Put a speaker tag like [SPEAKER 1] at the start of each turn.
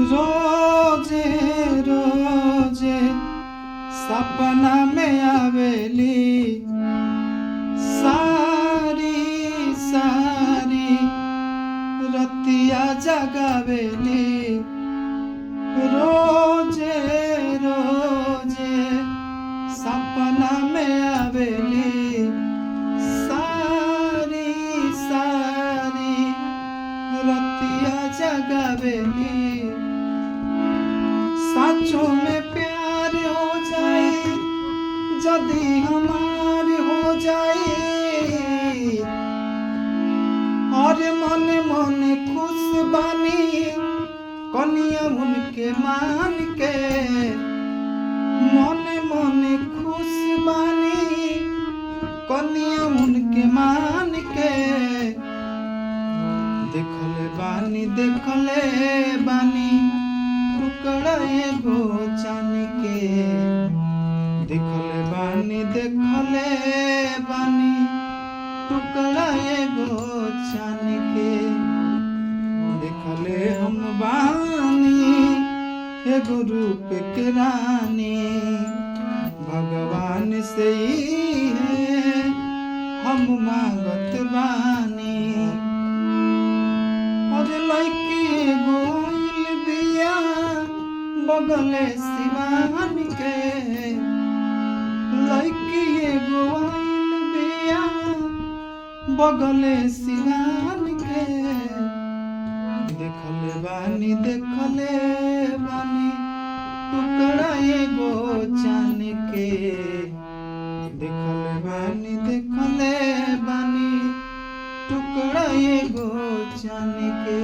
[SPEAKER 1] रोजे रोजे सपना में आवेली सारी सारी रतिया जगावेली रोजे रोजे सपना में आवेली सारी सारी रतिया जगावेली साचों में प्यार हो जाए जदी हमार हो जाए और मन मन खुश बानी कनिया उनके मान के मन मन खुश बानी कनिया उनके मान के देखले बानी टुकड़ा एगो चान के देखले बानी टुकड़ा एगो चान के देखले हम बानी एगो रूप के रानी भगवान से ही है हम मांगत बानी और लड़की एगो आइल बिया बगले सिवान के लड़की एगो आइल बिया बगले सिवान के देखले बानी टुकड़ा एगो चान के देखले बानी टुकड़ा एगो चान के।